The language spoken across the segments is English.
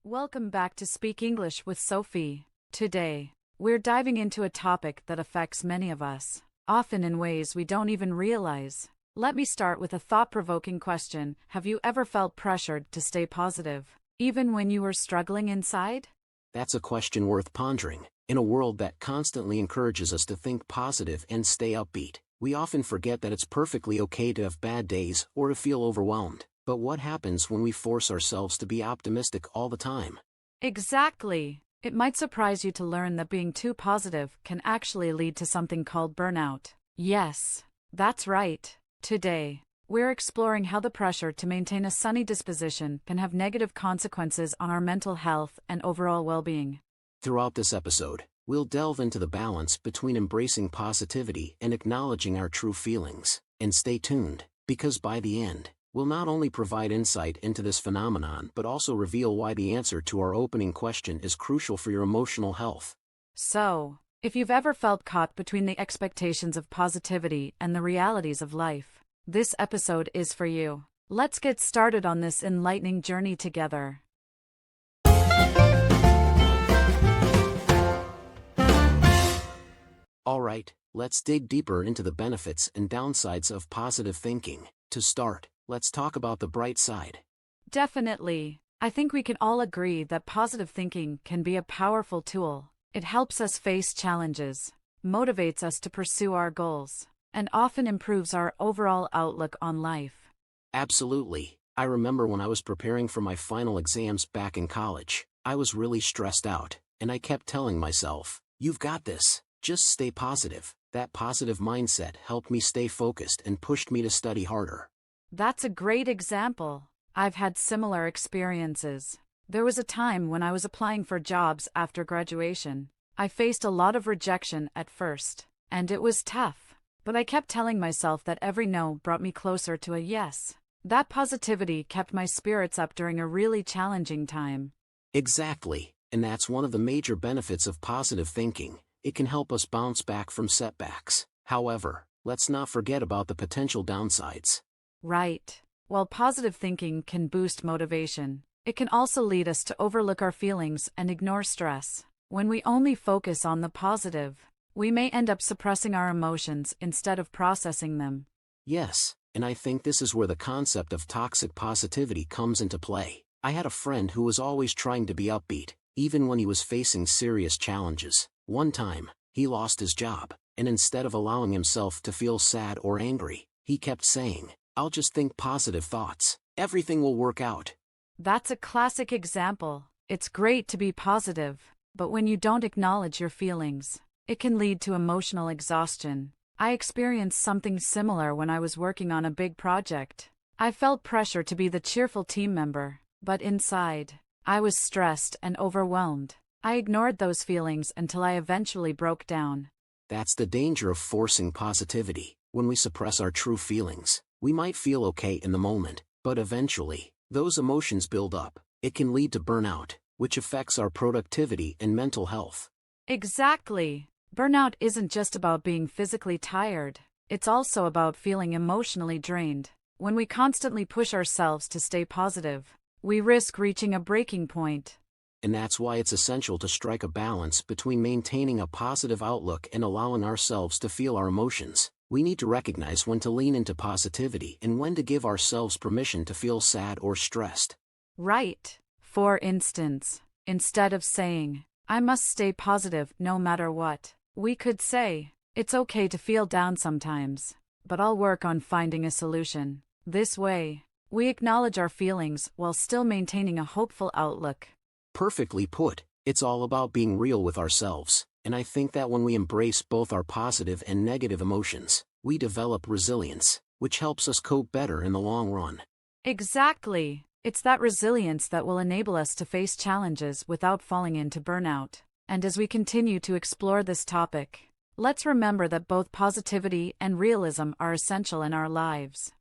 Welcome back to Speak English with Sophie. Today, we're diving into a topic that affects many of us, often in ways we don't even realize. Let me start with a thought-provoking question. Have you ever felt pressured to stay positive, even when you were struggling inside? That's a question worth pondering. In a world that constantly encourages us to think positive and stay upbeat, we often forget that it's perfectly okay to have bad days or to feel overwhelmed. But what happens when we force ourselves to be optimistic all the time? Exactly. It might surprise you to learn that being too positive can actually lead to something called burnout. Yes, that's right. Today, we're exploring how the pressure to maintain a sunny disposition can have negative consequences on our mental health and overall well-being. Throughout this episode, we'll delve into the balance between embracing positivity and acknowledging our true feelings. And stay tuned, because by the end, we'll not only provide insight into this phenomenon but also reveal why the answer to our opening question is crucial for your emotional health. So, if you've ever felt caught between the expectations of positivity and the realities of life, this episode is for you. Let's get started on this enlightening journey together. Alright, let's dig deeper into the benefits and downsides of positive thinking. To start, let's talk about the bright side. Definitely. I think we can all agree that positive thinking can be a powerful tool. It helps us face challenges, motivates us to pursue our goals, and often improves our overall outlook on life. Absolutely. I remember when I was preparing for my final exams back in college, I was really stressed out, and I kept telling myself, "You've got this, just stay positive." That positive mindset helped me stay focused and pushed me to study harder. That's a great example. I've had similar experiences. There was a time when I was applying for jobs after graduation. I faced a lot of rejection at first, and it was tough. But I kept telling myself that every no brought me closer to a yes. That positivity kept my spirits up during a really challenging time. Exactly, and that's one of the major benefits of positive thinking. It can help us bounce back from setbacks. However, let's not forget about the potential downsides. Right. While positive thinking can boost motivation, it can also lead us to overlook our feelings and ignore stress. When we only focus on the positive, we may end up suppressing our emotions instead of processing them. Yes, and I think this is where the concept of toxic positivity comes into play. I had a friend who was always trying to be upbeat, even when he was facing serious challenges. One time, he lost his job, and instead of allowing himself to feel sad or angry, he kept saying, "I'll just think positive thoughts. Everything will work out." That's a classic example. It's great to be positive, but when you don't acknowledge your feelings, it can lead to emotional exhaustion. I experienced something similar when I was working on a big project. I felt pressure to be the cheerful team member, but inside, I was stressed and overwhelmed. I ignored those feelings until I eventually broke down. That's the danger of forcing positivity. When we suppress our true feelings, we might feel okay in the moment, but eventually, those emotions build up. It can lead to burnout, which affects our productivity and mental health. Exactly. Burnout isn't just about being physically tired. It's also about feeling emotionally drained. When we constantly push ourselves to stay positive, we risk reaching a breaking point. And that's why it's essential to strike a balance between maintaining a positive outlook and allowing ourselves to feel our emotions. We need to recognize when to lean into positivity and when to give ourselves permission to feel sad or stressed. Right. For instance, instead of saying, "I must stay positive no matter what," we could say, "It's okay to feel down sometimes, but I'll work on finding a solution." This way, we acknowledge our feelings while still maintaining a hopeful outlook. Perfectly put, it's all about being real with ourselves, and I think that when we embrace both our positive and negative emotions, we develop resilience, which helps us cope better in the long run. Exactly. It's that resilience that will enable us to face challenges without falling into burnout. And as we continue to explore this topic, let's remember that both positivity and realism are essential in our lives.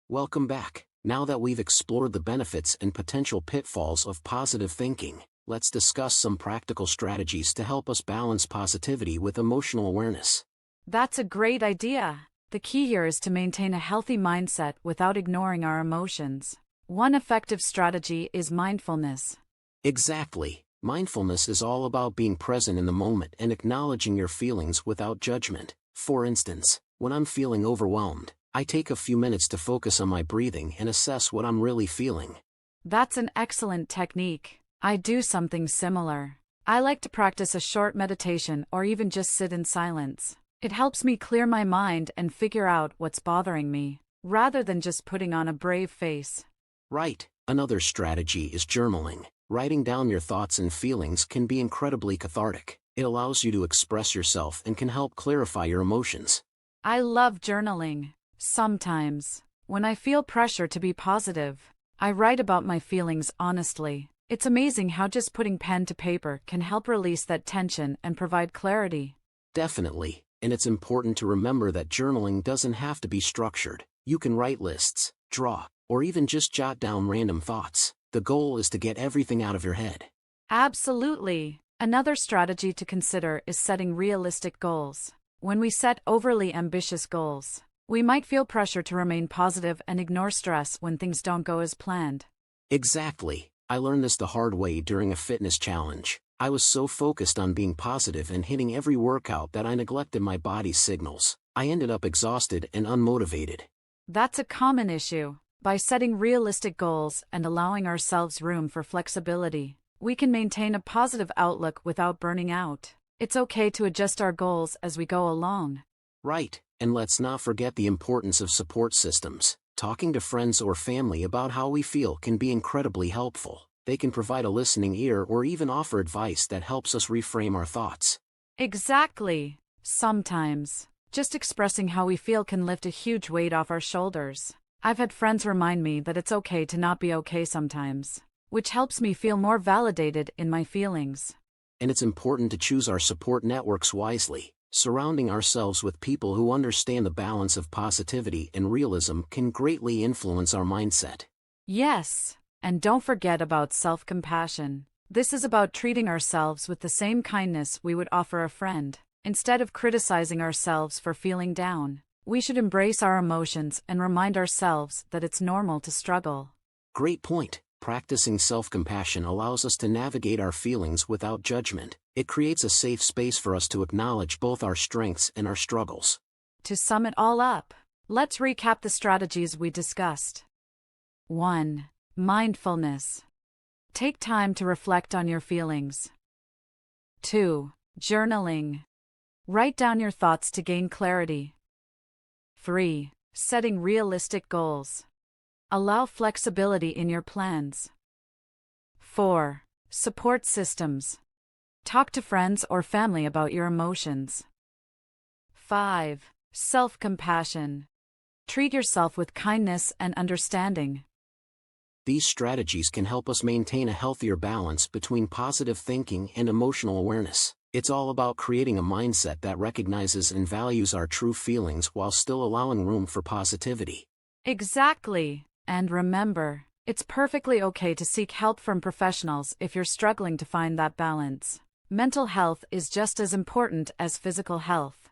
Welcome back. Now that we've explored the benefits and potential pitfalls of positive thinking, let's discuss some practical strategies to help us balance positivity with emotional awareness. That's a great idea. The key here is to maintain a healthy mindset without ignoring our emotions. One effective strategy is mindfulness. Exactly. Mindfulness is all about being present in the moment and acknowledging your feelings without judgment. For instance, when I'm feeling overwhelmed, I take a few minutes to focus on my breathing and assess what I'm really feeling. That's an excellent technique. I do something similar. I like to practice a short meditation or even just sit in silence. It helps me clear my mind and figure out what's bothering me, rather than just putting on a brave face. Right. Another strategy is journaling. Writing down your thoughts and feelings can be incredibly cathartic. It allows you to express yourself and can help clarify your emotions. I love journaling. Sometimes, when I feel pressure to be positive, I write about my feelings honestly. It's amazing how just putting pen to paper can help release that tension and provide clarity. Definitely. And it's important to remember that journaling doesn't have to be structured. You can write lists, draw, or even just jot down random thoughts. The goal is to get everything out of your head. Absolutely. Another strategy to consider is setting realistic goals. When we set overly ambitious goals, we might feel pressure to remain positive and ignore stress when things don't go as planned. Exactly. I learned this the hard way during a fitness challenge. I was so focused on being positive and hitting every workout that I neglected my body's signals. I ended up exhausted and unmotivated. That's a common issue. By setting realistic goals and allowing ourselves room for flexibility, we can maintain a positive outlook without burning out. It's okay to adjust our goals as we go along. Right, and let's not forget the importance of support systems. Talking to friends or family about how we feel can be incredibly helpful. They can provide a listening ear or even offer advice that helps us reframe our thoughts. Exactly. Sometimes, just expressing how we feel can lift a huge weight off our shoulders. I've had friends remind me that it's okay to not be okay sometimes, which helps me feel more validated in my feelings. And it's important to choose our support networks wisely. Surrounding ourselves with people who understand the balance of positivity and realism can greatly influence our mindset. Yes. And don't forget about self-compassion. This is about treating ourselves with the same kindness we would offer a friend. Instead of criticizing ourselves for feeling down, we should embrace our emotions and remind ourselves that it's normal to struggle. Great point. Practicing self-compassion allows us to navigate our feelings without judgment. It creates a safe space for us to acknowledge both our strengths and our struggles. To sum it all up, let's recap the strategies we discussed. 1. Mindfulness. Take time to reflect on your feelings. 2. Journaling. Write down your thoughts to gain clarity. 3. Setting realistic goals. Allow flexibility in your plans. 4. Support systems. Talk to friends or family about your emotions. 5. Self-compassion. Treat yourself with kindness and understanding. These strategies can help us maintain a healthier balance between positive thinking and emotional awareness. It's all about creating a mindset that recognizes and values our true feelings while still allowing room for positivity. Exactly. And remember, it's perfectly okay to seek help from professionals if you're struggling to find that balance. Mental health is just as important as physical health.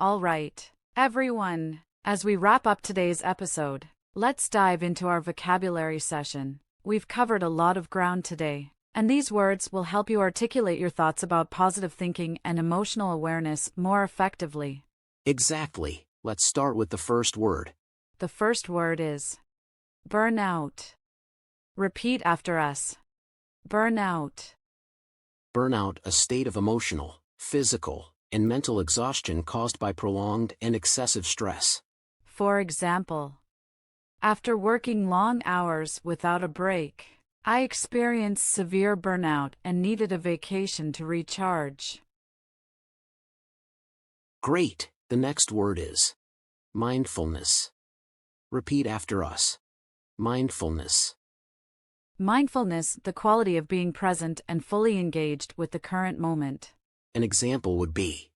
All right, everyone, as we wrap up today's episode, let's dive into our vocabulary session. We've covered a lot of ground today, and these words will help you articulate your thoughts about positive thinking and emotional awareness more effectively. Exactly. Let's start with the first word. The first word is burnout. Repeat after us. Burnout. Burnout, a state of emotional, physical, and mental exhaustion caused by prolonged and excessive stress. For example, after working long hours without a break, I experienced severe burnout and needed a vacation to recharge. Great. The next word is mindfulness. Repeat after us. Mindfulness. Mindfulness, the quality of being present and fully engaged with the current moment. An example would be: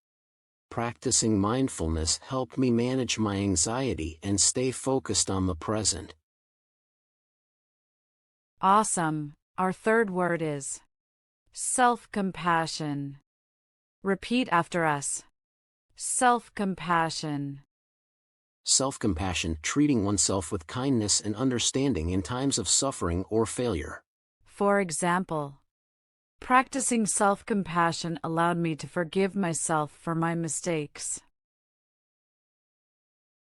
practicing mindfulness helped me manage my anxiety and stay focused on the present. Awesome. Our third word is self-compassion. Repeat after us. Self-compassion. Self-compassion, treating oneself with kindness and understanding in times of suffering or failure. For example, practicing self-compassion allowed me to forgive myself for my mistakes.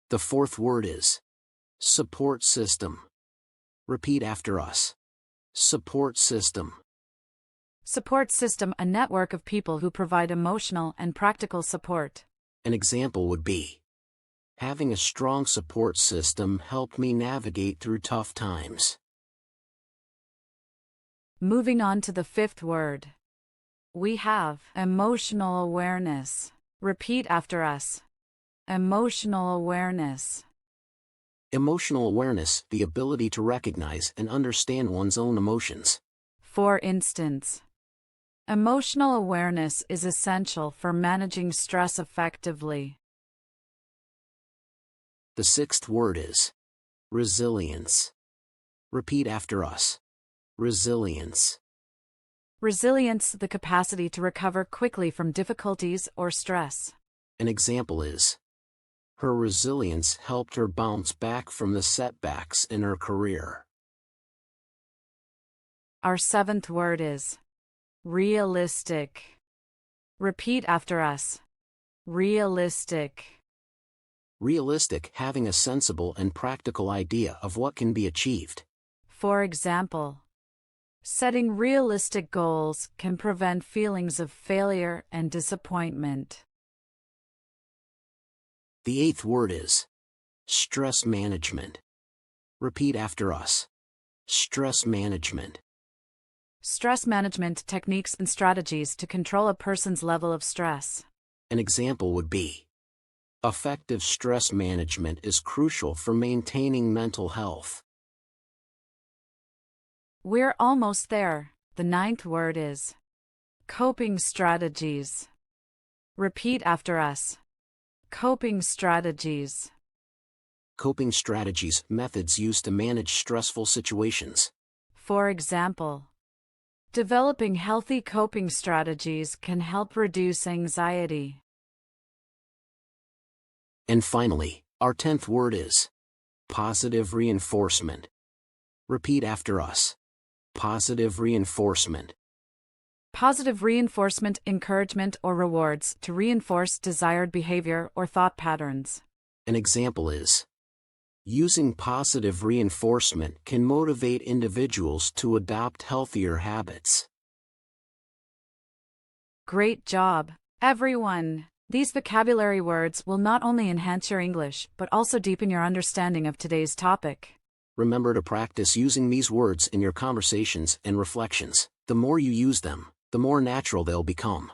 The fourth word is support system. Repeat after us. Support system. Support system, a network of people who provide emotional and practical support. An example would be, having a strong support system helped me navigate through tough times. Moving on to the fifth word. We have emotional awareness. Repeat after us. Emotional awareness. Emotional awareness, the ability to recognize and understand one's own emotions. For instance, emotional awareness is essential for managing stress effectively. The sixth word is resilience. Repeat after us. Resilience. Resilience, the capacity to recover quickly from difficulties or stress. An example is, her resilience helped her bounce back from the setbacks in her career. Our seventh word is realistic. Repeat after us. Realistic. Realistic, having a sensible and practical idea of what can be achieved. For example, setting realistic goals can prevent feelings of failure and disappointment. The eighth word is stress management. Repeat after us. Stress management. Stress management, techniques and strategies to control a person's level of stress. An example would be, effective stress management is crucial for maintaining mental health. We're almost there. The ninth word is coping strategies. Repeat after us. Coping strategies. Coping strategies, methods used to manage stressful situations. For example, developing healthy coping strategies can help reduce anxiety. And finally, our 10th word is positive reinforcement. Repeat after us. Positive reinforcement. Positive reinforcement, encouragement or rewards to reinforce desired behavior or thought patterns. An example is, using positive reinforcement can motivate individuals to adopt healthier habits. Great job, everyone! These vocabulary words will not only enhance your English but also deepen your understanding of today's topic. Remember to practice using these words in your conversations and reflections. The more you use them, the more natural they'll become.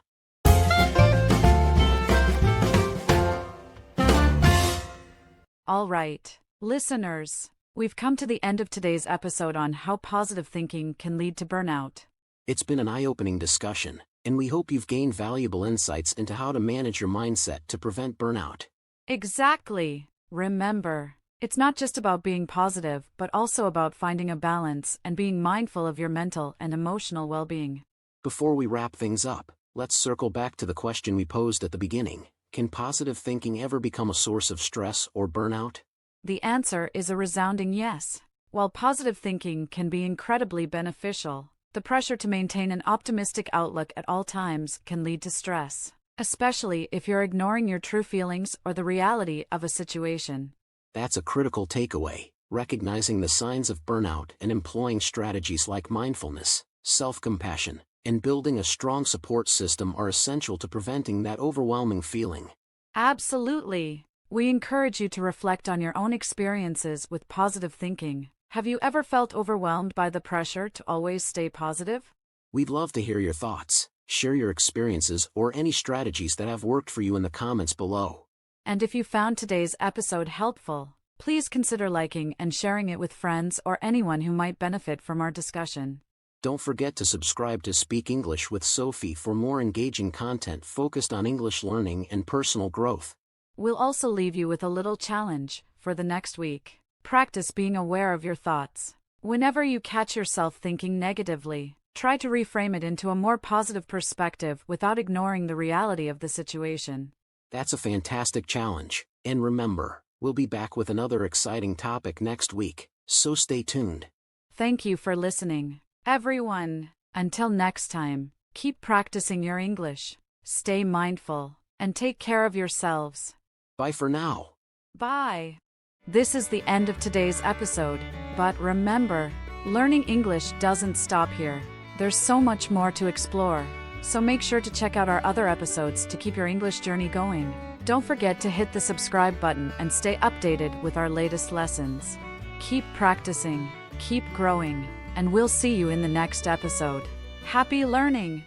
All right, listeners, we've come to the end of today's episode on how positive thinking can lead to burnout. It's been an eye-opening discussion, and we hope you've gained valuable insights into how to manage your mindset to prevent burnout. Exactly. Remember, it's not just about being positive, but also about finding a balance and being mindful of your mental and emotional well-being. Before we wrap things up, let's circle back to the question we posed at the beginning. Can positive thinking ever become a source of stress or burnout? The answer is a resounding yes. While positive thinking can be incredibly beneficial, the pressure to maintain an optimistic outlook at all times can lead to stress, especially if you're ignoring your true feelings or the reality of a situation. That's a critical takeaway. Recognizing the signs of burnout and employing strategies like mindfulness, self-compassion, and building a strong support system are essential to preventing that overwhelming feeling. Absolutely. We encourage you to reflect on your own experiences with positive thinking. Have you ever felt overwhelmed by the pressure to always stay positive? We'd love to hear your thoughts. Share your experiences or any strategies that have worked for you in the comments below. And if you found today's episode helpful, please consider liking and sharing it with friends or anyone who might benefit from our discussion. Don't forget to subscribe to Speak English with Sophie for more engaging content focused on English learning and personal growth. We'll also leave you with a little challenge for the next week. Practice being aware of your thoughts. Whenever you catch yourself thinking negatively, Try to reframe it into a more positive perspective without ignoring the reality of the situation. That's a fantastic challenge. And remember, we'll be back with another exciting topic next week, so stay tuned. Thank you for listening, everyone. Until next time, keep practicing your English, stay mindful, and take care of yourselves. Bye for now. Bye. This is the end of today's episode, but remember, learning English doesn't stop here. There's so much more to explore, so make sure to check out our other episodes to keep your English journey going. Don't forget to hit the subscribe button and stay updated with our latest lessons. Keep practicing, keep growing, and we'll see you in the next episode. Happy learning!